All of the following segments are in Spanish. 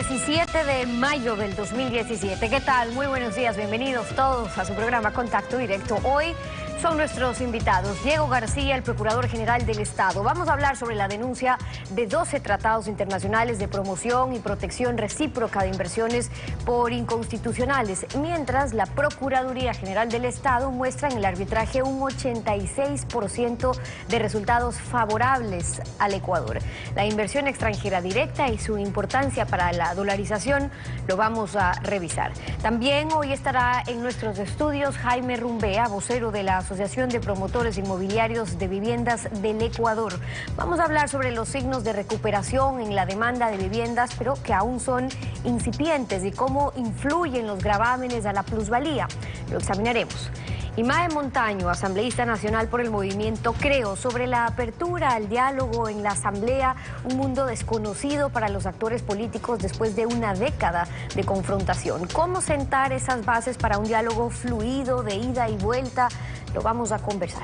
17 de mayo del 2017. ¿Qué tal? Muy buenos días, bienvenidos todos a su programa Contacto Directo. Hoy son nuestros invitados Diego García, el Procurador General del Estado. Vamos a hablar sobre la denuncia de 12 tratados internacionales de promoción y protección recíproca de inversiones por inconstitucionales, mientras la Procuraduría General del Estado muestra en el arbitraje un 86% de resultados favorables al Ecuador. La inversión extranjera directa y su importancia para la dolarización lo vamos a revisar. También hoy estará en nuestros estudios Jaime Rumbea, vocero de la Asociación de Promotores Inmobiliarios de Viviendas del Ecuador. Vamos a hablar sobre los signos de recuperación en la demanda de viviendas, pero que aún son incipientes, y cómo influyen los gravámenes a la plusvalía. Lo examinaremos. Imae Montaño, asambleísta nacional por el movimiento Creo, sobre la apertura al diálogo en la Asamblea, un mundo desconocido para los actores políticos después de una década de confrontación. ¿Cómo sentar esas bases para un diálogo fluido, de ida y vuelta? Lo vamos a conversar.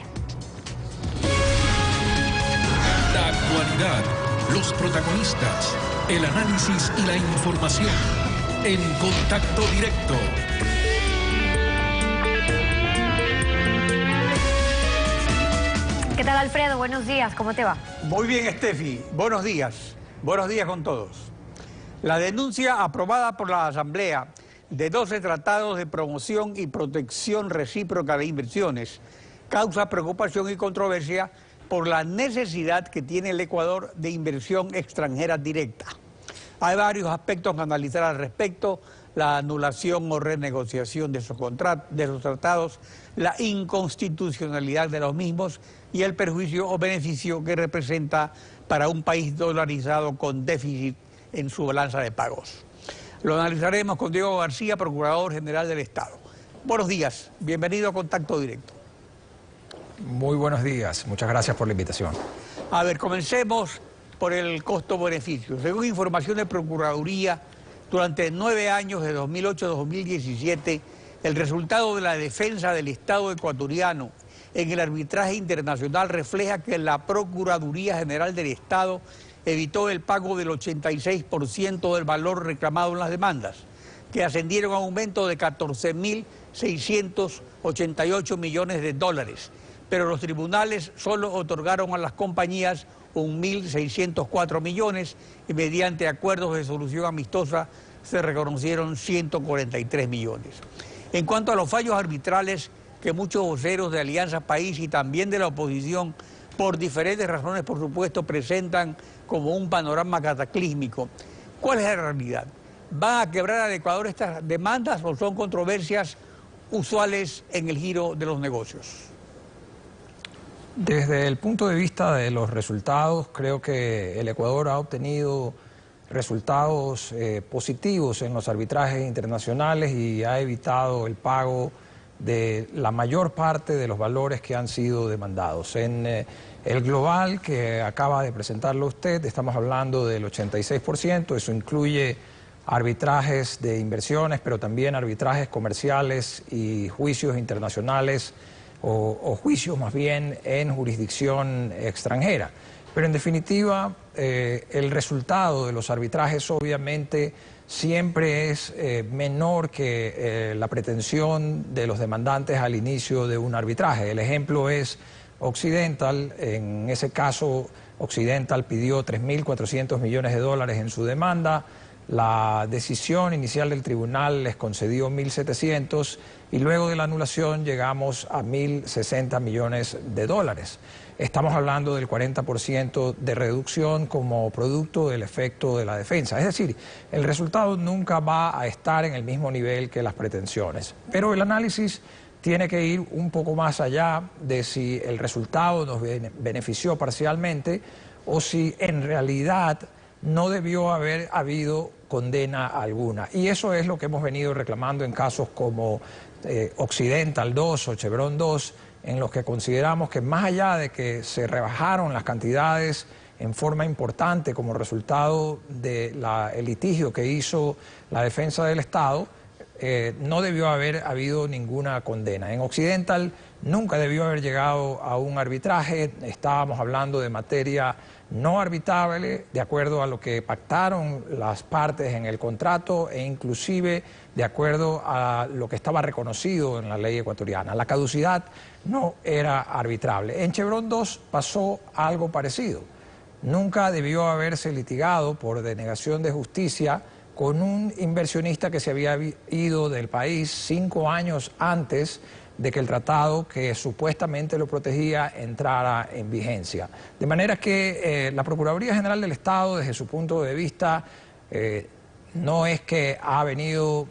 La actualidad, los protagonistas, el análisis y la información en Contacto Directo. ¿Qué tal, Alfredo? Buenos días, ¿cómo te va? Muy bien, Estefi. Buenos días con todos. La denuncia aprobada por la Asamblea de 12 tratados de promoción y protección recíproca de inversiones causa preocupación y controversia por la necesidad que tiene el Ecuador de inversión extranjera directa. Hay varios aspectos que analizar al respecto: la anulación o renegociación de esos tratados, la inconstitucionalidad de los mismos y el perjuicio o beneficio que representa para un país dolarizado con déficit en su balanza de pagos. Lo analizaremos con Diego García, Procurador General del Estado. Buenos días, bienvenido a Contacto Directo. Muy buenos días, muchas gracias por la invitación. A ver, comencemos por el costo-beneficio. Según información de Procuraduría, durante 9 años, de 2008 a 2017, el resultado de la defensa del Estado ecuatoriano en el arbitraje internacional refleja que la Procuraduría General del Estado evitó el pago del 86% del valor reclamado en las demandas, que ascendieron a un aumento de 14.688 millones de dólares, pero los tribunales solo otorgaron a las compañías 1.604 millones y mediante acuerdos de solución amistosa se reconocieron 143 millones. En cuanto a los fallos arbitrales que muchos voceros de Alianza País y también de la oposición, por diferentes razones, por supuesto, presentan como un panorama cataclísmico, ¿cuál es la realidad? ¿Van a quebrar al Ecuador estas demandas o son controversias usuales en el giro de los negocios? Desde el punto de vista de los resultados, creo que el Ecuador ha obtenido resultados positivos en los arbitrajes internacionales y ha evitado el pago de la mayor parte de los valores que han sido demandados. En el global que acaba de presentarlo usted, estamos hablando del 86%, eso incluye arbitrajes de inversiones, pero también arbitrajes comerciales y juicios internacionales o juicios más bien en jurisdicción extranjera. Pero en definitiva, el resultado de los arbitrajes obviamente siempre es menor que la pretensión de los demandantes al inicio de un arbitraje. El ejemplo es Occidental. En ese caso, Occidental pidió 3.400 millones de dólares en su demanda. La decisión inicial del tribunal les concedió 1.700 y luego de la anulación llegamos a 1.060 millones de dólares. Estamos hablando del 40% de reducción como producto del efecto de la defensa. Es decir, el resultado nunca va a estar en el mismo nivel que las pretensiones. Pero el análisis tiene que ir un poco más allá de si el resultado nos benefició parcialmente o si en realidad no debió haber habido condena alguna. Y eso es lo que hemos venido reclamando en casos como Occidental 2 o Chevron 2, en los que consideramos que más allá de que se rebajaron las cantidades en forma importante como resultado del litigio que hizo la defensa del Estado, no debió haber habido ninguna condena. En Occidental nunca debió haber llegado a un arbitraje. Estábamos hablando de materia no arbitrable, de acuerdo a lo que pactaron las partes en el contrato e inclusive de acuerdo a lo que estaba reconocido en la ley ecuatoriana. La caducidad no era arbitrable. En Chevron 2 pasó algo parecido. Nunca debió haberse litigado por denegación de justicia con un inversionista que se había ido del país 5 años antes de que el tratado que supuestamente lo protegía entrara en vigencia. De manera que la Procuraduría General del Estado, desde su punto de vista, no es que ha venido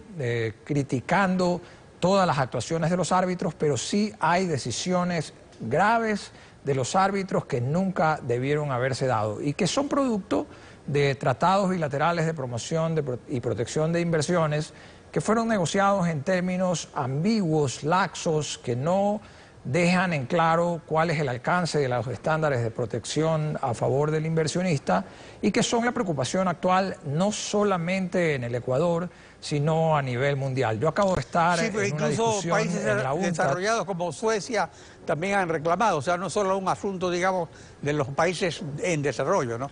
criticando todas las actuaciones de los árbitros, pero sí hay decisiones graves de los árbitros que nunca debieron haberse dado y que son producto de tratados bilaterales de promoción y protección de inversiones que fueron negociados en términos ambiguos, laxos, que no dejan en claro cuál es el alcance de los estándares de protección a favor del inversionista y que son la preocupación actual no solamente en el Ecuador, sino a nivel mundial. Yo acabo de estar en una discusión en la UNCTAD. Desarrollados como Suecia también han reclamado, o sea, no solo un asunto, digamos, de los países en desarrollo, ¿no?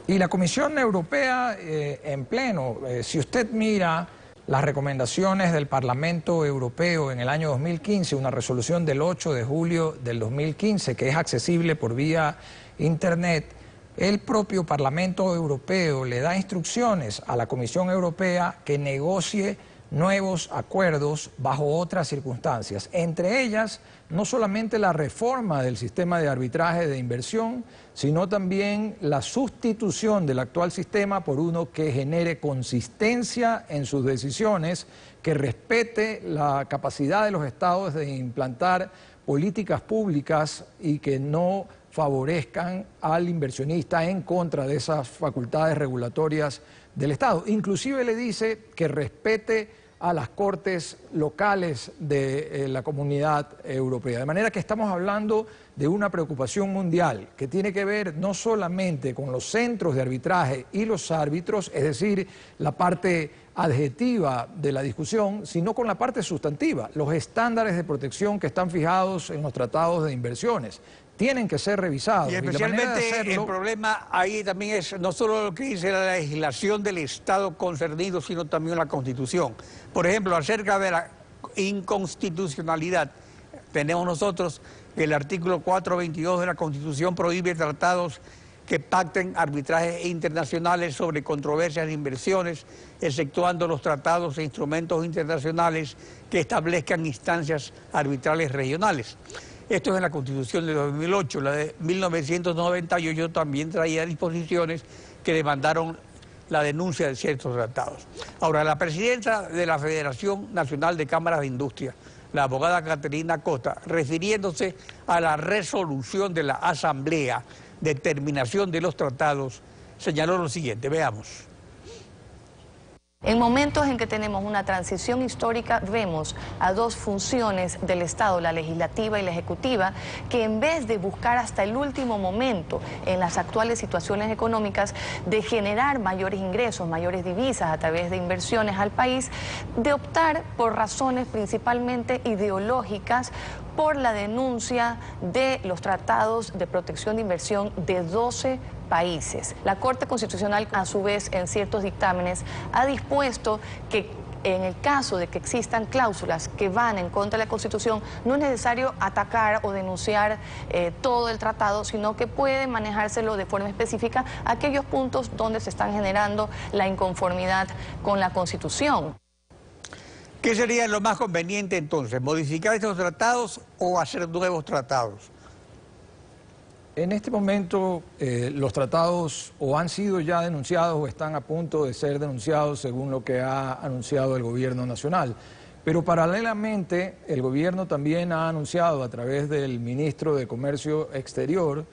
Y la Comisión Europea en pleno, si usted mira las recomendaciones del Parlamento Europeo en el año 2015, una resolución del 8 de julio del 2015 que es accesible por vía internet, el propio Parlamento Europeo le da instrucciones a la Comisión Europea que negocie nuevos acuerdos bajo otras circunstancias, entre ellas no solamente la reforma del sistema de arbitraje de inversión, sino también la sustitución del actual sistema por uno que genere consistencia en sus decisiones, que respete la capacidad de los estados de implantar políticas públicas y que no favorezcan al inversionista en contra de esas facultades regulatorias del Estado. Inclusive le dice que respete a las cortes locales de la Comunidad Europea. De manera que estamos hablando de una preocupación mundial que tiene que ver no solamente con los centros de arbitraje y los árbitros, es decir, la parte adjetiva de la discusión, sino con la parte sustantiva, los estándares de protección que están fijados en los tratados de inversiones. Tienen que ser revisados. Y especialmente el problema ahí también es no solo lo que dice la legislación del Estado concernido, sino también la Constitución. Por ejemplo, acerca de la inconstitucionalidad, tenemos nosotros que el artículo 422 de la Constitución prohíbe tratados que pacten arbitrajes internacionales sobre controversias de inversiones, exceptuando los tratados e instrumentos internacionales que establezcan instancias arbitrales regionales. Esto es en la Constitución de 2008, la de 1998 también traía disposiciones que demandaron la denuncia de ciertos tratados. Ahora, la presidenta de la Federación Nacional de Cámaras de Industria, la abogada Caterina Costa, refiriéndose a la resolución de la Asamblea de Terminación de los Tratados, señaló lo siguiente, veamos. En momentos en que tenemos una transición histórica, vemos a dos funciones del Estado, la legislativa y la ejecutiva, que en vez de buscar hasta el último momento en las actuales situaciones económicas de generar mayores ingresos, mayores divisas a través de inversiones al país, de optar por razones principalmente ideológicas por la denuncia de los tratados de protección de inversión de 12 países. La Corte Constitucional, a su vez, en ciertos dictámenes, ha dispuesto que en el caso de que existan cláusulas que van en contra de la Constitución, no es necesario atacar o denunciar todo el tratado, sino que puede manejárselo de forma específica aquellos puntos donde se están generando la inconformidad con la Constitución. ¿Qué sería lo más conveniente entonces? ¿Modificar estos tratados o hacer nuevos tratados? En este momento los tratados o han sido ya denunciados o están a punto de ser denunciados según lo que ha anunciado el gobierno nacional. Pero paralelamente el gobierno también ha anunciado a través del ministro de Comercio Exterior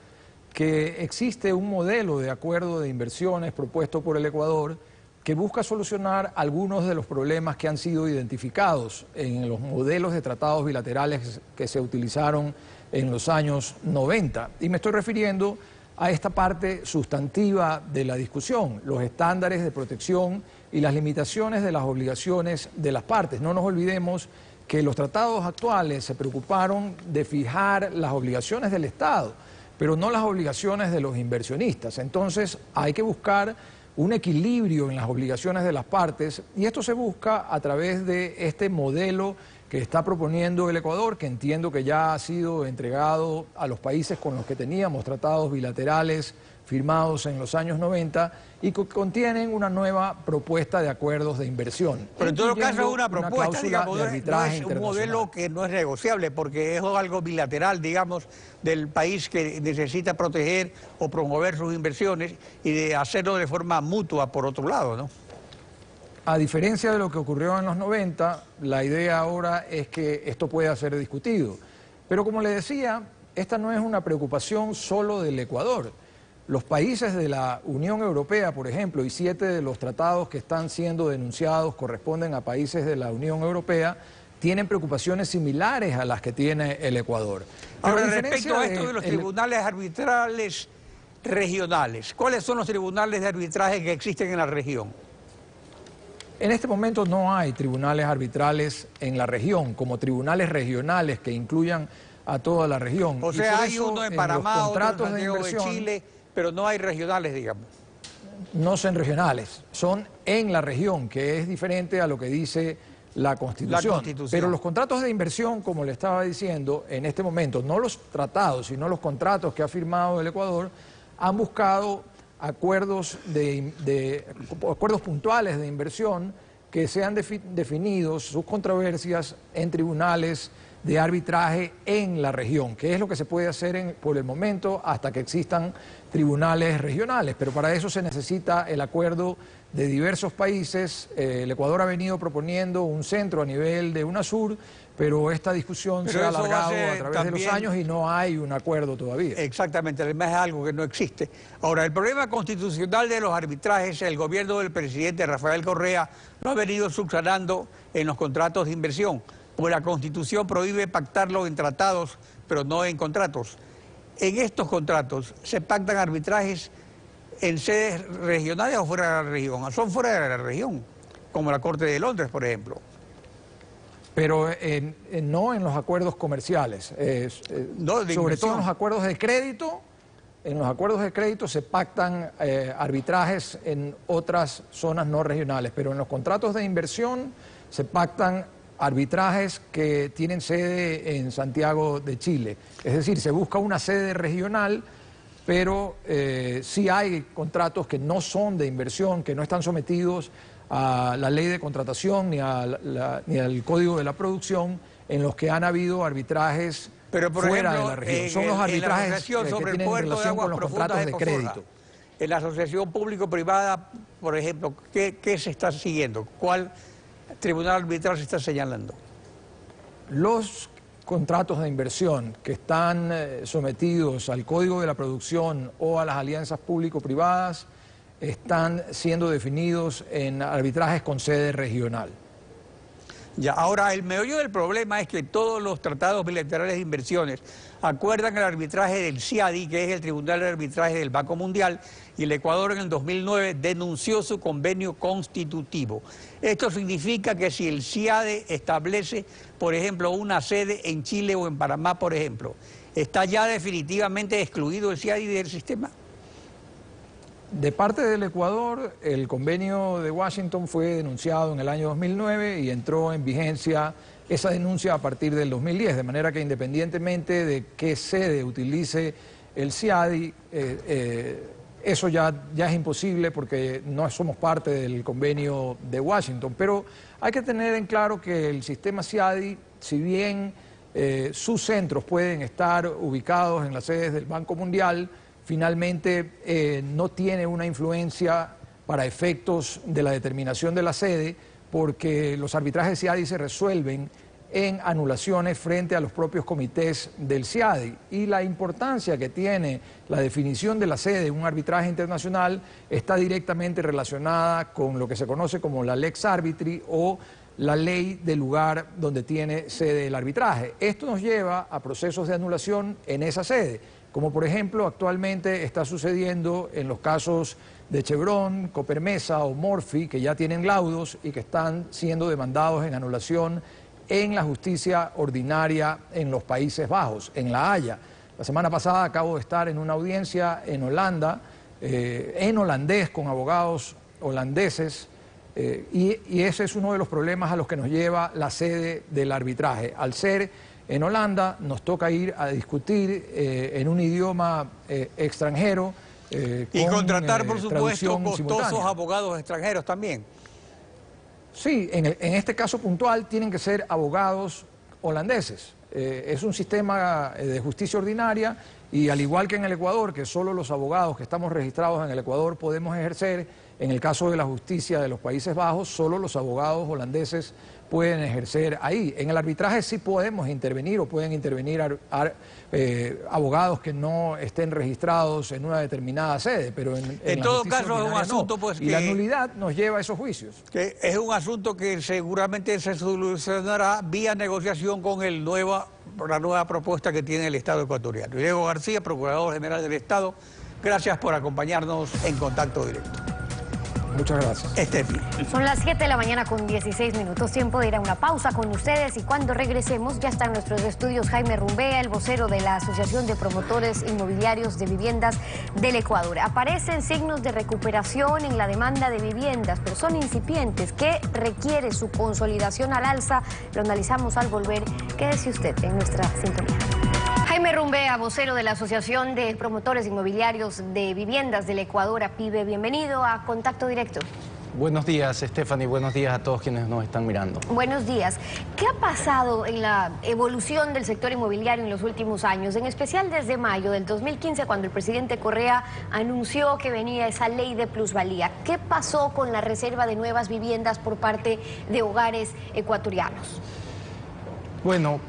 que existe un modelo de acuerdo de inversiones propuesto por el Ecuador que busca solucionar algunos de los problemas que han sido identificados en los modelos de tratados bilaterales que se utilizaron en los años 90. Y me estoy refiriendo a esta parte sustantiva de la discusión, los estándares de protección y las limitaciones de las obligaciones de las partes. No nos olvidemos que los tratados actuales se preocuparon de fijar las obligaciones del Estado, pero no las obligaciones de los inversionistas. Entonces hay que buscar un equilibrio en las obligaciones de las partes, y esto se busca a través de este modelo que está proponiendo el Ecuador, que entiendo que ya ha sido entregado a los países con los que teníamos tratados bilaterales firmados en los años 90 y que contienen una nueva propuesta de acuerdos de inversión. Pero en todo caso es una propuesta, digamos, de arbitraje no es un modelo que no es negociable, porque es algo bilateral, digamos, del país que necesita proteger o promover sus inversiones y de hacerlo de forma mutua por otro lado, ¿no? A diferencia de lo que ocurrió en los 90, la idea ahora es que esto pueda ser discutido. Pero como le decía, esta no es una preocupación solo del Ecuador. Los países de la Unión Europea, por ejemplo, y 7 de los tratados que están siendo denunciados corresponden a países de la Unión Europea, tienen preocupaciones similares a las que tiene el Ecuador. Pero ahora, respecto a esto de los tribunales arbitrales regionales, ¿cuáles son los tribunales de arbitraje que existen en la región? En este momento no hay tribunales arbitrales en la región, como tribunales regionales que incluyan a toda la región. O sea, hay uno en Panamá, otro en Santiago de Chile, pero no hay regionales, digamos. No son regionales, son en la región, que es diferente a lo que dice la Constitución. Pero los contratos de inversión, como le estaba diciendo, en este momento, no los tratados, sino los contratos que ha firmado el Ecuador, han buscado acuerdos puntuales de inversión que sean definidos sus controversias en tribunales de arbitraje en la región, que es lo que se puede hacer por el momento hasta que existan tribunales regionales, pero para eso se necesita el acuerdo de diversos países. El Ecuador ha venido proponiendo un centro a nivel de UNASUR, pero esta discusión se ha alargado a través de los años y no hay un acuerdo todavía. Exactamente, además es algo que no existe. Ahora, el problema constitucional de los arbitrajes, el gobierno del presidente Rafael Correa lo ha venido subsanando en los contratos de inversión, porque la Constitución prohíbe pactarlo en tratados, pero no en contratos. En estos contratos se pactan arbitrajes en sedes regionales o fuera de la región. Son fuera de la región, como la Corte de Londres, por ejemplo. Pero no en los acuerdos comerciales, sobre todo en los acuerdos de crédito. En los acuerdos de crédito se pactan arbitrajes en otras zonas no regionales, pero en los contratos de inversión se pactan arbitrajes que tienen sede en Santiago de Chile. Es decir, se busca una sede regional, pero sí hay contratos que no son de inversión, que no están sometidos a la ley de contratación ni al Código de la Producción, en los que han habido arbitrajes fuera de la región. Son los arbitrajes que tienen relación con los contratos de crédito. En la asociación público-privada, por ejemplo, ¿qué se está siguiendo? ¿Cuál tribunal arbitral se está señalando? Los contratos de inversión que están sometidos al Código de la Producción o a las alianzas público-privadas están siendo definidos en arbitrajes con sede regional. Ya, ahora, el meollo del problema es que todos los tratados bilaterales de inversiones acuerdan el arbitraje del CIADI, que es el Tribunal de Arbitraje del Banco Mundial, y el Ecuador en el 2009 denunció su convenio constitutivo. Esto significa que si el CIADI establece, por ejemplo, una sede en Chile o en Panamá, por ejemplo, ¿está ya definitivamente excluido el CIADI del sistema? De parte del Ecuador, el convenio de Washington fue denunciado en el año 2009 y entró en vigencia esa denuncia a partir del 2010, de manera que independientemente de qué sede utilice el CIADI, eso ya es imposible porque no somos parte del convenio de Washington. Pero hay que tener en claro que el sistema CIADI, si bien sus centros pueden estar ubicados en las sedes del Banco Mundial, finalmente no tiene una influencia para efectos de la determinación de la sede, porque los arbitrajes CIADI se resuelven en anulaciones frente a los propios comités del CIADI. Y la importancia que tiene la definición de la sede en un arbitraje internacional está directamente relacionada con lo que se conoce como la lex arbitri o la ley del lugar donde tiene sede el arbitraje. Esto nos lleva a procesos de anulación en esa sede, como por ejemplo actualmente está sucediendo en los casos de Chevron, Copermesa o Morphy, que ya tienen laudos y que están siendo demandados en anulación en la justicia ordinaria en los Países Bajos, en La Haya. La semana pasada acabo de estar en una audiencia en Holanda, en holandés, con abogados holandeses, y ese es uno de los problemas a los que nos lleva la sede del arbitraje. Al ser en Holanda, nos toca ir a discutir en un idioma extranjero. Y contratar, por supuesto, costosos simultánea. abogados extranjeros también. Sí, en este caso puntual tienen que ser abogados holandeses. Es un sistema de justicia ordinaria y al igual que en el Ecuador, que solo los abogados que estamos registrados en el Ecuador podemos ejercer, en el caso de la justicia de los Países Bajos, solo los abogados holandeses pueden ejercer ahí. En el arbitraje sí podemos intervenir o pueden intervenir abogados que no estén registrados en una determinada sede, pero en todo caso es un asunto, pues, y la nulidad nos lleva a esos juicios. Que es un asunto que seguramente se solucionará vía negociación con la nueva propuesta que tiene el Estado ecuatoriano. Diego García, Procurador General del Estado, gracias por acompañarnos en Contacto Directo. Muchas gracias. Estefi. Son las 7 de la mañana con 16 minutos, tiempo de ir a una pausa con ustedes y cuando regresemos ya está en nuestros estudios Jaime Rumbea, el vocero de la Asociación de Promotores Inmobiliarios de Viviendas del Ecuador. Aparecen signos de recuperación en la demanda de viviendas, pero son incipientes. ¿Qué requiere su consolidación al alza? Lo analizamos al volver. Quédese usted en nuestra sintonía. Jaime Rumbea, vocero de la Asociación de Promotores Inmobiliarios de Viviendas del Ecuador, APIVE, bienvenido a Contacto Directo. Buenos días, Stephanie, buenos días a todos quienes nos están mirando. Buenos días. ¿Qué ha pasado en la evolución del sector inmobiliario en los últimos años? En especial desde mayo del 2015, cuando el presidente Correa anunció que venía esa ley de plusvalía. ¿Qué pasó con la reserva de nuevas viviendas por parte de hogares ecuatorianos? Bueno,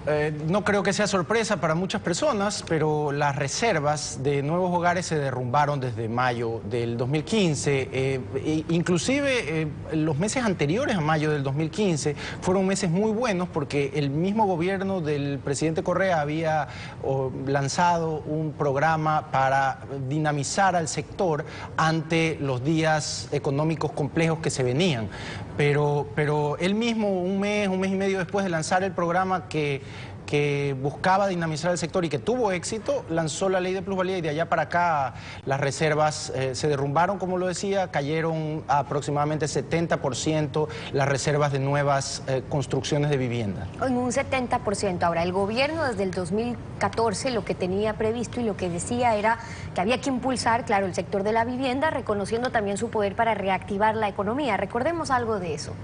no creo que sea sorpresa para muchas personas, pero las reservas de nuevos hogares se derrumbaron desde mayo del 2015. Inclusive los meses anteriores a mayo del 2015 fueron meses muy buenos porque el mismo gobierno del presidente Correa había lanzado un programa para dinamizar al sector ante los días económicos complejos que se venían. Pero él mismo, un mes y medio después de lanzar el programa que buscaba dinamizar el sector y que tuvo éxito, lanzó la ley de plusvalía y de allá para acá las reservas se derrumbaron, como lo decía, cayeron aproximadamente 70% las reservas de nuevas construcciones de vivienda. En un 70%. Ahora, el gobierno desde el 2014 lo que tenía previsto y lo que decía era que había que impulsar, claro, el sector de la vivienda, reconociendo también su poder para reactivar la economía. Recordemos algo de eso.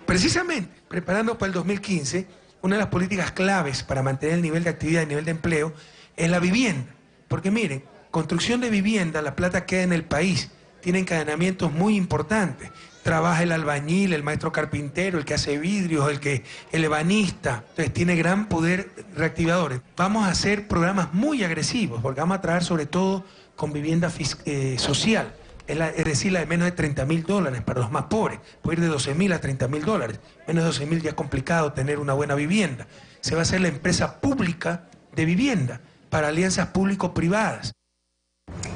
Precisamente, preparando para el 2015, una de las políticas claves para mantener el nivel de actividad y el nivel de empleo es la vivienda. Porque miren, construcción de vivienda, la plata queda en el país, tiene encadenamientos muy importantes. Trabaja el albañil, el maestro carpintero, el que hace vidrios, el ebanista. Entonces tiene gran poder reactivador. Vamos a hacer programas muy agresivos, porque vamos a trabajar sobre todo con vivienda social. Es decir, la de menos de $30.000 para los más pobres. Puede ir de $12.000 a $30.000. Menos de $12.000 ya es complicado tener una buena vivienda. Se va a hacer la empresa pública de vivienda para alianzas público-privadas.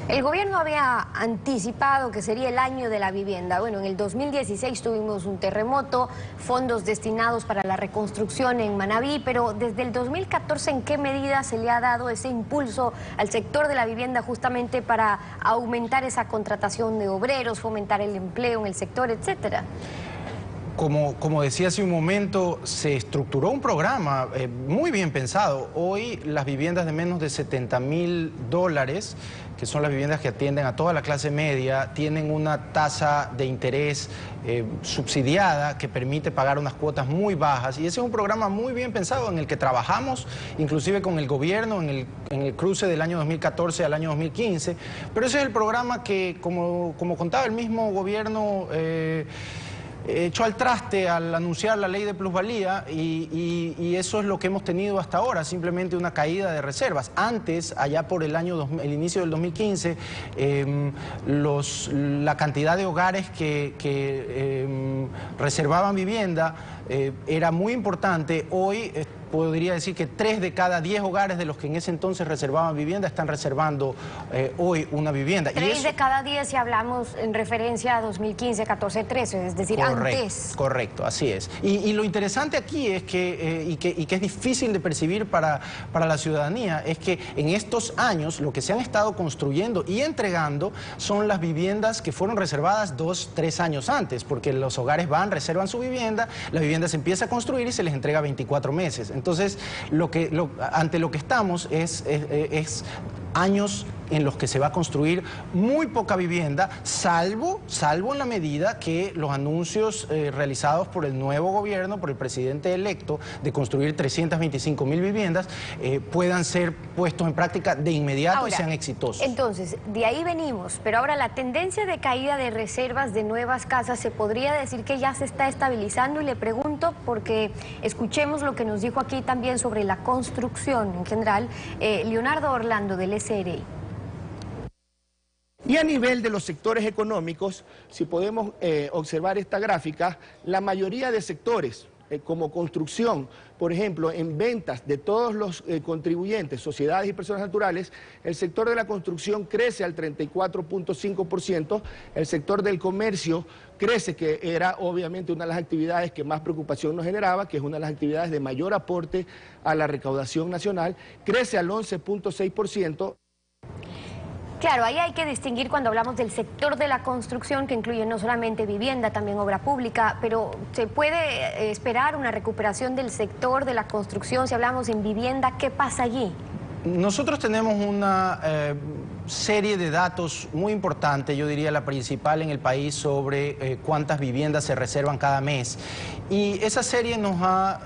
El gobierno había anticipado que sería el año de la vivienda. Bueno, en el 2016 tuvimos un terremoto, fondos destinados para la reconstrucción en Manabí, pero desde el 2014, ¿en qué medida se le ha dado ese impulso al sector de la vivienda justamente para aumentar esa contratación de obreros, fomentar el empleo en el sector, etcétera? Como decía hace un momento, se estructuró un programa muy bien pensado. Hoy las viviendas de menos de $70.000, que son las viviendas que atienden a toda la clase media, tienen una tasa de interés subsidiada que permite pagar unas cuotas muy bajas. Y ese es un programa muy bien pensado en el que trabajamos, inclusive con el gobierno, en el cruce del año 2014 al año 2015. Pero ese es el programa que, como contaba el mismo gobierno, echó al traste al anunciar la ley de plusvalía y eso es lo que hemos tenido hasta ahora, simplemente una caída de reservas. Antes, allá por el inicio del 2015, la cantidad de hogares que reservaban vivienda era muy importante. Hoy podría decir que 3 de cada 10 hogares de los que en ese entonces reservaban vivienda están reservando hoy una vivienda. 3 de cada 10 si hablamos en referencia a 2015, 14, 13, es decir, antes. Correcto, así es. Y lo interesante aquí es que es difícil de percibir para la ciudadanía, es que en estos años lo que se han estado construyendo y entregando son las viviendas que fueron reservadas 2, 3 años antes, porque los hogares reservan su vivienda, la vivienda se empieza a construir y se les entrega 24 meses. Entonces, ante lo que estamos es años en los que se va a construir muy poca vivienda, salvo en la medida que los anuncios realizados por el nuevo gobierno, por el presidente electo, de construir 325.000 viviendas, puedan ser puestos en práctica de inmediato. Ahora, y sean exitosos. Entonces, de ahí venimos, pero ahora la tendencia de caída de reservas de nuevas casas, ¿se podría decir que ya se está estabilizando? Y le pregunto porque escuchemos lo que nos dijo aquí también sobre la construcción en general, Leonardo Orlando del SRI. Y a nivel de los sectores económicos, si podemos observar esta gráfica, la mayoría de sectores, como construcción, por ejemplo, en ventas de todos los contribuyentes, sociedades y personas naturales, el sector de la construcción crece al 34.5%, el sector del comercio crece, que era obviamente una de las actividades que más preocupación nos generaba, que es una de las actividades de mayor aporte a la recaudación nacional, crece al 11.6%. Claro, ahí hay que distinguir cuando hablamos del sector de la construcción, que incluye no solamente vivienda, también obra pública, pero ¿se puede esperar una recuperación del sector de la construcción? Si hablamos en vivienda, ¿qué pasa allí? Nosotros tenemos una serie de datos muy importantes, yo diría la principal en el país, sobre cuántas viviendas se reservan cada mes. Y esa serie nos ha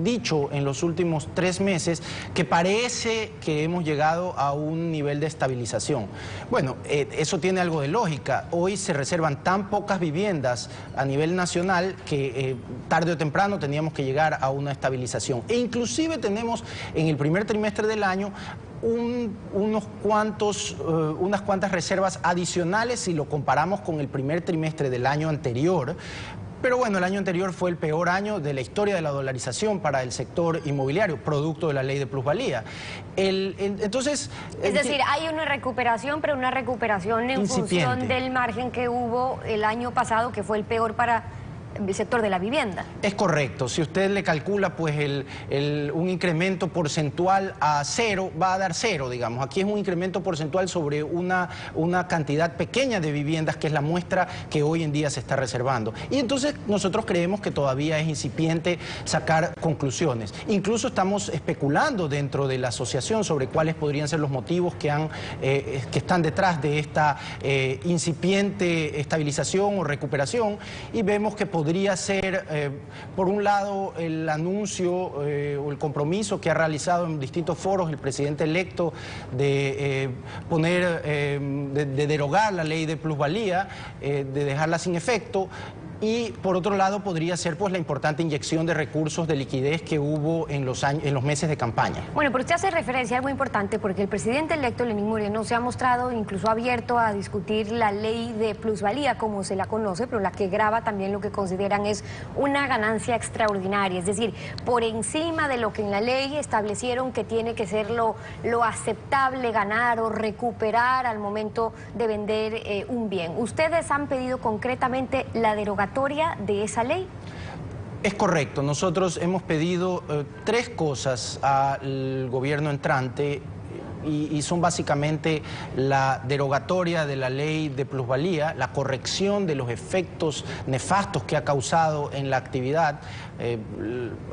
dicho en los últimos 3 meses que parece que hemos llegado a un nivel de estabilización. Bueno, eso tiene algo de lógica. Hoy se reservan tan pocas viviendas a nivel nacional que tarde o temprano teníamos que llegar a una estabilización. E inclusive tenemos en el primer trimestre del año unas cuantas reservas adicionales si lo comparamos con el primer trimestre del año anterior. Pero bueno, el año anterior fue el peor año de la historia de la dolarización para el sector inmobiliario, producto de la ley de plusvalía. Entonces, es decir, hay una recuperación, pero una recuperación en función del margen que hubo el año pasado, que fue el peor para el sector de la vivienda. Es correcto. Si usted le calcula pues un incremento porcentual a 0, va a dar 0, digamos. Aquí es un incremento porcentual sobre una cantidad pequeña de viviendas, que es la muestra que hoy en día se está reservando. Y entonces nosotros creemos que todavía es incipiente sacar conclusiones. Incluso estamos especulando dentro de la asociación sobre cuáles podrían ser los motivos que están detrás de esta incipiente estabilización o recuperación, y vemos que podría ser, por un lado, el anuncio o el compromiso que ha realizado en distintos foros el presidente electo de derogar la ley de plusvalía, de dejarla sin efecto. Y por otro lado podría ser pues la importante inyección de recursos de liquidez que hubo en los meses de campaña. Bueno, pero usted hace referencia a algo importante, porque el presidente electo, Lenín Moreno, se ha mostrado incluso abierto a discutir la ley de plusvalía, como se la conoce, pero la que grava también lo que consideran es una ganancia extraordinaria, es decir, por encima de lo que en la ley establecieron que tiene que ser lo aceptable ganar o recuperar al momento de vender un bien. ¿Ustedes han pedido concretamente la derogatoria de esa ley? Es correcto. Nosotros hemos pedido 3 cosas al gobierno entrante, y son básicamente la derogatoria de la ley de plusvalía, la corrección de los efectos nefastos que ha causado en la actividad.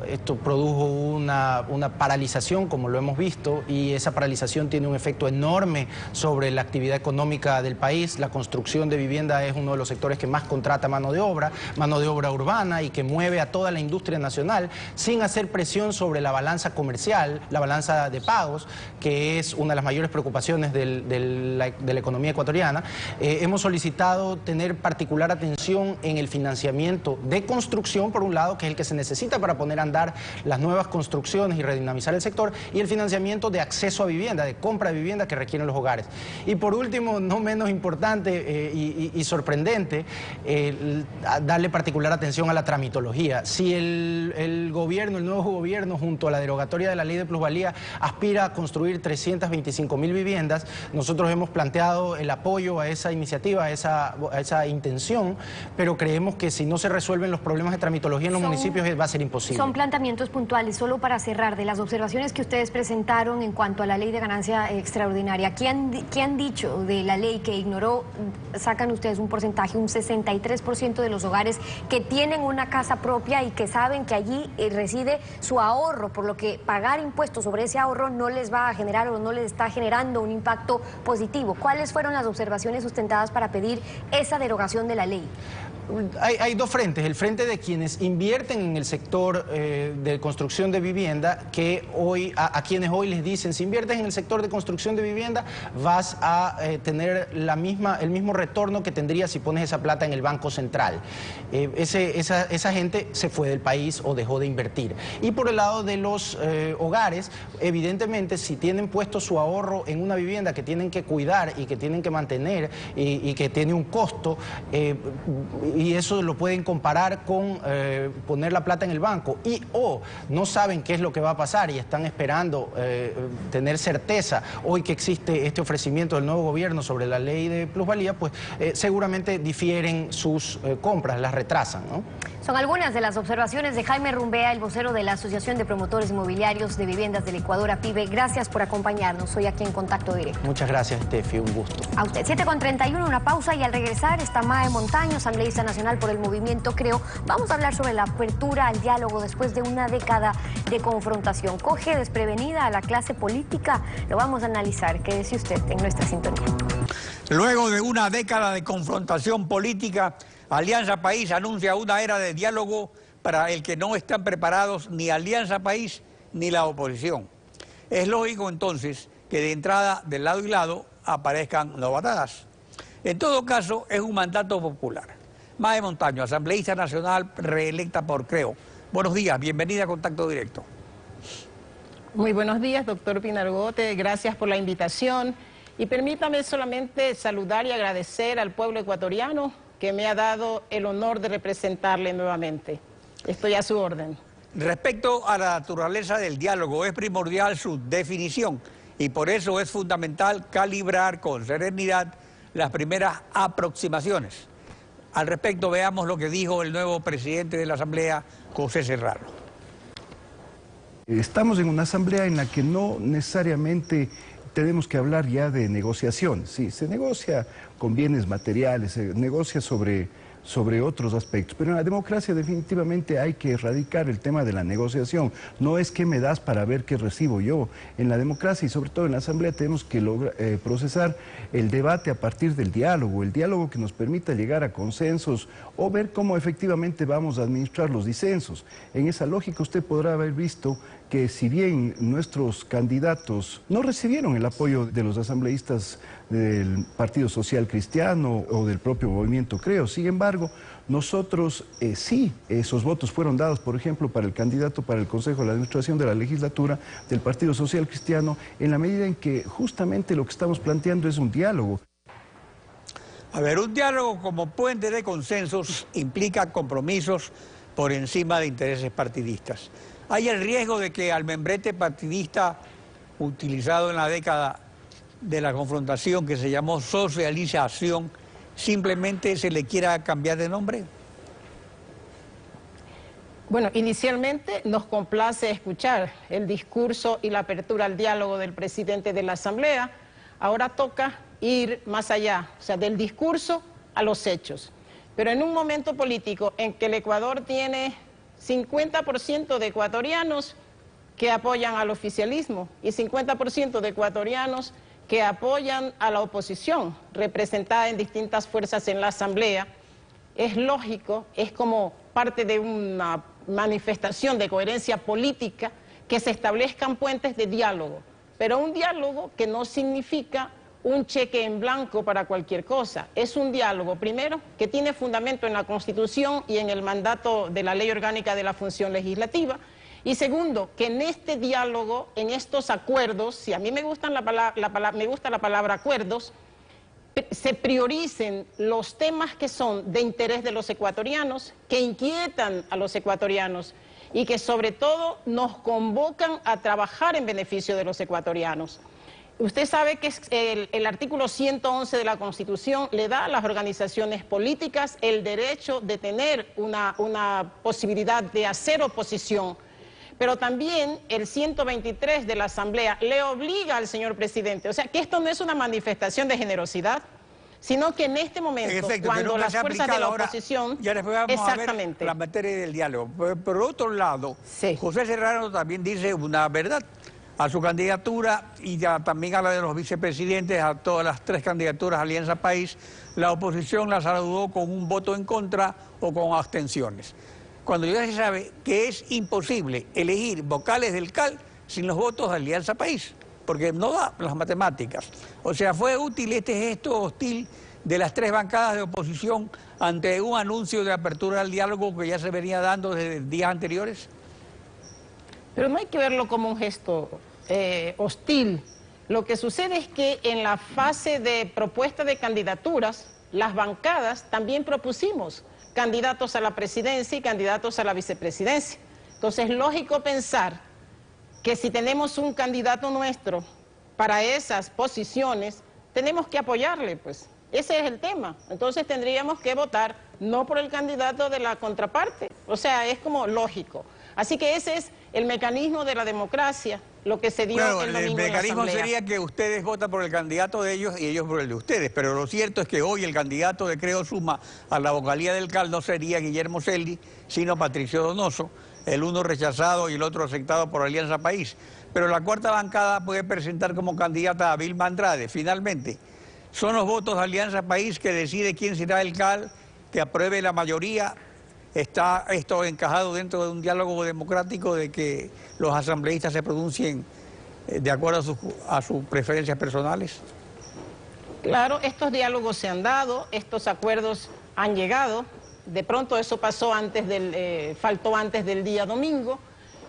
Esto produjo una paralización, como lo hemos visto, y esa paralización tiene un efecto enorme sobre la actividad económica del país. La construcción de vivienda es uno de los sectores que más contrata mano de obra urbana, y que mueve a toda la industria nacional sin hacer presión sobre la balanza comercial, la balanza de pagos, que es una de las mayores preocupaciones de la economía ecuatoriana. Hemos solicitado tener particular atención en el financiamiento de construcción, por un lado, que es el que se necesita para poner a andar las nuevas construcciones y redinamizar el sector, y el financiamiento de acceso a vivienda, de compra de vivienda que requieren los hogares. Y por último, no menos importante y sorprendente, darle particular atención a la tramitología. Si el nuevo gobierno, junto a la derogatoria de la ley de plusvalía, aspira a construir 325.000 viviendas, nosotros hemos planteado el apoyo a esa iniciativa, a esa intención, pero creemos que si no se resuelven los problemas de tramitología en los municipios va a ser imposible. Son planteamientos puntuales. Solo para cerrar, de las observaciones que ustedes presentaron en cuanto a la ley de ganancia extraordinaria, ¿qué han dicho de la ley que ignoró? Sacan ustedes un porcentaje, un 63% de los hogares que tienen una casa propia y que saben que allí reside su ahorro, por lo que pagar impuestos sobre ese ahorro no les va a generar o no les está generando un impacto positivo. ¿Cuáles fueron las observaciones sustentadas para pedir esa derogación de la ley? Hay dos frentes. El frente de quienes invierten en el sector de construcción de vivienda, que a quienes hoy les dicen, si inviertes en el sector de construcción de vivienda, vas a tener el mismo retorno que tendrías si pones esa plata en el Banco Central. Esa gente se fue del país o dejó de invertir. Y por el lado de los hogares, evidentemente, si tienen puesto su ahorro en una vivienda que tienen que cuidar y que tienen que mantener y que tiene un costo, y eso lo pueden comparar con poner la plata en el banco, o no saben qué es lo que va a pasar y están esperando tener certeza hoy que existe este ofrecimiento del nuevo gobierno sobre la ley de plusvalía, pues seguramente difieren sus compras, las retrasan, ¿no? Son algunas de las observaciones de Jaime Rumbea, el vocero de la Asociación de Promotores Inmobiliarios de Viviendas del Ecuador, APIVE. Gracias por acompañarnos hoy aquí en Contacto Directo. Muchas gracias, Steffi, un gusto. A usted. 7:31, una pausa, y al regresar está Mae Montaño, asambleísta nacional por el movimiento Creo. Vamos a hablar sobre la apertura al diálogo después de una década de confrontación. ¿Coge desprevenida a la clase política? Lo vamos a analizar. Quédese usted en nuestra sintonía. Luego de una década de confrontación política, Alianza País anuncia una era de diálogo para el que no están preparados ni Alianza País ni la oposición. Es lógico entonces que de entrada, de lado y lado, aparezcan novatadas. En todo caso, es un mandato popular. Mae Montaño, asambleísta nacional reelecta por Creo. Buenos días, bienvenida a Contacto Directo. Muy buenos días, doctor Pinargote, gracias por la invitación. Y permítame solamente saludar y agradecer al pueblo ecuatoriano que me ha dado el honor de representarle nuevamente. Estoy a su orden. Respecto a la naturaleza del diálogo, es primordial su definición y por eso es fundamental calibrar con serenidad las primeras aproximaciones. Al respecto, veamos lo que dijo el nuevo presidente de la Asamblea, José Serrano. Estamos en una asamblea en la que no necesariamente tenemos que hablar ya de negociación. Sí, se negocia con bienes materiales, se negocia sobre otros aspectos, pero en la democracia definitivamente hay que erradicar el tema de la negociación. No es qué me das para ver qué recibo yo. En la democracia y sobre todo en la asamblea tenemos que procesar el debate a partir del diálogo, el diálogo que nos permita llegar a consensos o ver cómo efectivamente vamos a administrar los disensos. En esa lógica usted podrá haber visto que si bien nuestros candidatos no recibieron el apoyo de los asambleístas del Partido Social Cristiano o del propio movimiento Creo, sin embargo, nosotros sí, esos votos fueron dados, por ejemplo, para el candidato para el Consejo de la Administración de la Legislatura del Partido Social Cristiano, en la medida en que justamente lo que estamos planteando es un diálogo. A ver, un diálogo como puente de consensos implica compromisos por encima de intereses partidistas. Hay el riesgo de que al membrete partidista utilizado en la década de la confrontación, que se llamó socialización, simplemente se le quiera cambiar de nombre. Bueno, inicialmente nos complace escuchar el discurso y la apertura al diálogo del presidente de la Asamblea. Ahora toca ir más allá, o sea, del discurso a los hechos. Pero en un momento político en que el Ecuador tiene 50% de ecuatorianos que apoyan al oficialismo y 50% de ecuatorianos que apoyan a la oposición, representada en distintas fuerzas en la Asamblea, es lógico, es como parte de una manifestación de coherencia política que se establezcan puentes de diálogo. pero un diálogo que no significa un cheque en blanco para cualquier cosa. Es un diálogo, primero, que tiene fundamento en la Constitución y en el mandato de la Ley Orgánica de la Función Legislativa. Y segundo, que en este diálogo, en estos acuerdos, si a mí me gusta la palabra acuerdos, se prioricen los temas que son de interés de los ecuatorianos, que inquietan a los ecuatorianos y que sobre todo nos convocan a trabajar en beneficio de los ecuatorianos. Usted sabe que el artículo 111 de la Constitución le da a las organizaciones políticas el derecho de tener una posibilidad de hacer oposición, pero también el 123 de la Asamblea le obliga al señor presidente. O sea, que esto no es una manifestación de generosidad, sino que en este momento, cuando las fuerzas de la oposición... Ya después vamos exactamente. a ver la materia del diálogo. Por otro lado, sí, José Serrano también dice una verdad. A su candidatura y también a la de los vicepresidentes, a todas las tres candidaturas Alianza País, la oposición la saludó con un voto en contra o con abstenciones. Cuando ya se sabe que es imposible elegir vocales del CAL sin los votos de Alianza País, porque no da las matemáticas. O sea, ¿fue útil este gesto hostil de las tres bancadas de oposición ante un anuncio de apertura al diálogo que ya se venía dando desde días anteriores? Pero no hay que verlo como un gesto hostil. Lo que sucede es que en la fase de propuesta de candidaturas, las bancadas también propusimos candidatos a la presidencia y candidatos a la vicepresidencia. Entonces es lógico pensar que si tenemos un candidato nuestro para esas posiciones, tenemos que apoyarle, pues. Ese es el tema. Entonces tendríamos que votar no por el candidato de la contraparte. O sea, es como lógico. Así que ese es el mecanismo de la democracia, lo que se dio el domingo en la Asamblea. El mecanismo sería que ustedes votan por el candidato de ellos y ellos por el de ustedes, pero lo cierto es que hoy el candidato de Creo Suma a la vocalía del CAL no sería Guillermo Celli, sino Patricio Donoso, el uno rechazado y el otro aceptado por Alianza País. Pero la cuarta bancada puede presentar como candidata a Vilma Andrade, finalmente. Son los votos de Alianza País que decide quién será el CAL, que apruebe la mayoría. ¿Está esto encajado dentro de un diálogo democrático de que los asambleístas se pronuncien de acuerdo a sus preferencias personales? Claro, estos diálogos se han dado, estos acuerdos han llegado. De pronto eso pasó faltó antes del día domingo.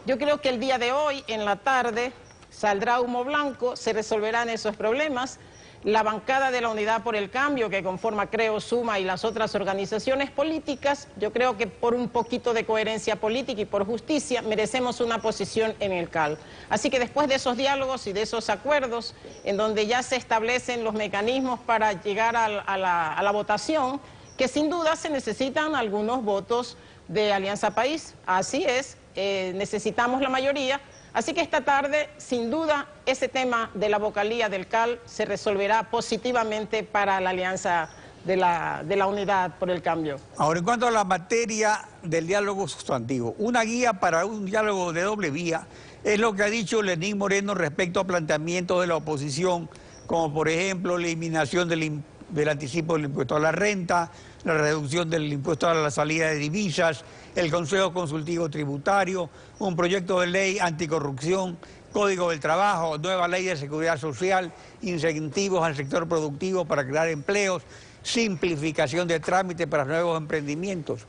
Yo creo que el día de hoy, en la tarde, saldrá humo blanco, se resolverán esos problemas. La bancada de la Unidad por el Cambio, que conforma Creo Suma y las otras organizaciones políticas, yo creo que por un poquito de coherencia política y por justicia merecemos una posición en el CAL. Así que después de esos diálogos y de esos acuerdos, en donde ya se establecen los mecanismos para llegar a la votación, que sin duda se necesitan algunos votos de Alianza País. Así es, necesitamos la mayoría. Así que esta tarde, sin duda, ese tema de la vocalía del CAL se resolverá positivamente para la alianza de la Unidad por el Cambio. Ahora, en cuanto a la materia del diálogo sustantivo, una guía para un diálogo de doble vía es lo que ha dicho Lenín Moreno respecto a planteamientos de la oposición, como por ejemplo la eliminación del anticipo del impuesto a la renta, la reducción del impuesto a la salida de divisas, el Consejo Consultivo Tributario, un proyecto de ley anticorrupción, Código del Trabajo, nueva ley de seguridad social, incentivos al sector productivo para crear empleos, simplificación de trámites para nuevos emprendimientos.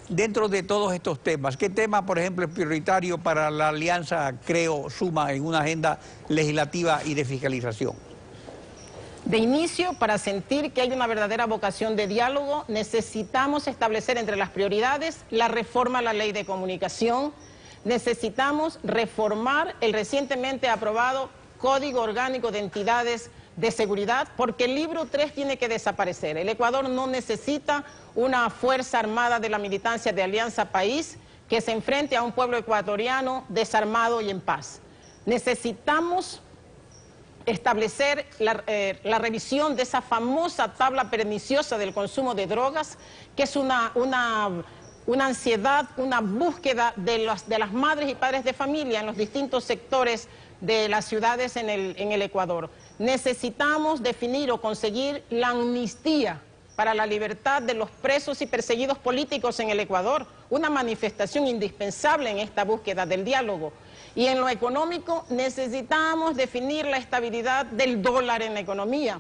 Dentro de todos estos temas, ¿qué tema, por ejemplo, es prioritario para la Alianza Creo Suma en una agenda legislativa y de fiscalización? De inicio, para sentir que hay una verdadera vocación de diálogo, necesitamos establecer entre las prioridades la reforma a la ley de comunicación, necesitamos reformar el recientemente aprobado Código Orgánico de Entidades de Seguridad, porque el libro 3 tiene que desaparecer. El Ecuador no necesita una fuerza armada de la militancia de Alianza País que se enfrente a un pueblo ecuatoriano desarmado y en paz. Necesitamos establecer la revisión de esa famosa tabla perniciosa del consumo de drogas, que es una ansiedad, una búsqueda de las madres y padres de familia en los distintos sectores de las ciudades en el Ecuador. Necesitamos definir o conseguir la amnistía para la libertad de los presos y perseguidos políticos en el Ecuador, una manifestación indispensable en esta búsqueda del diálogo. Y en lo económico necesitamos definir la estabilidad del dólar en la economía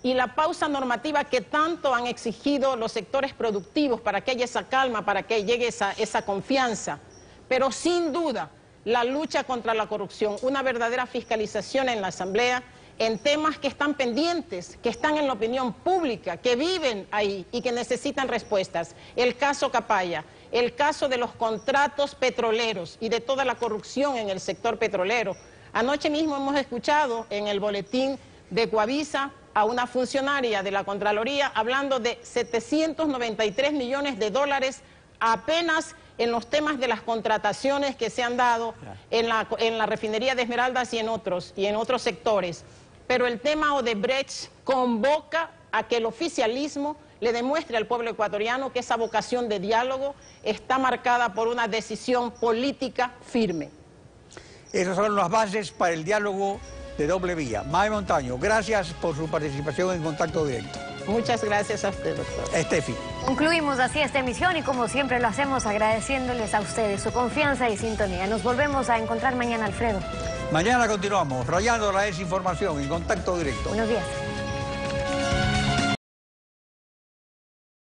y la pausa normativa que tanto han exigido los sectores productivos para que haya esa calma, para que llegue esa confianza. Pero sin duda, la lucha contra la corrupción, una verdadera fiscalización en la Asamblea, en temas que están pendientes, que están en la opinión pública, que viven ahí y que necesitan respuestas. El caso Capaya, el caso de los contratos petroleros y de toda la corrupción en el sector petrolero. Anoche mismo hemos escuchado en el boletín de Coavisa a una funcionaria de la Contraloría hablando de 793 millones de dólares apenas en los temas de las contrataciones que se han dado en la refinería de Esmeraldas y en otros sectores. Pero el tema Odebrecht convoca a que el oficialismo le demuestre al pueblo ecuatoriano que esa vocación de diálogo está marcada por una decisión política firme. Esas son las bases para el diálogo de doble vía. May Montaño, gracias por su participación en Contacto Directo. Muchas gracias a usted, doctor. Estefi. Concluimos así esta emisión y como siempre lo hacemos agradeciéndoles a ustedes su confianza y sintonía. Nos volvemos a encontrar mañana, Alfredo. Mañana continuamos rayando la desinformación en Contacto Directo. Buenos días.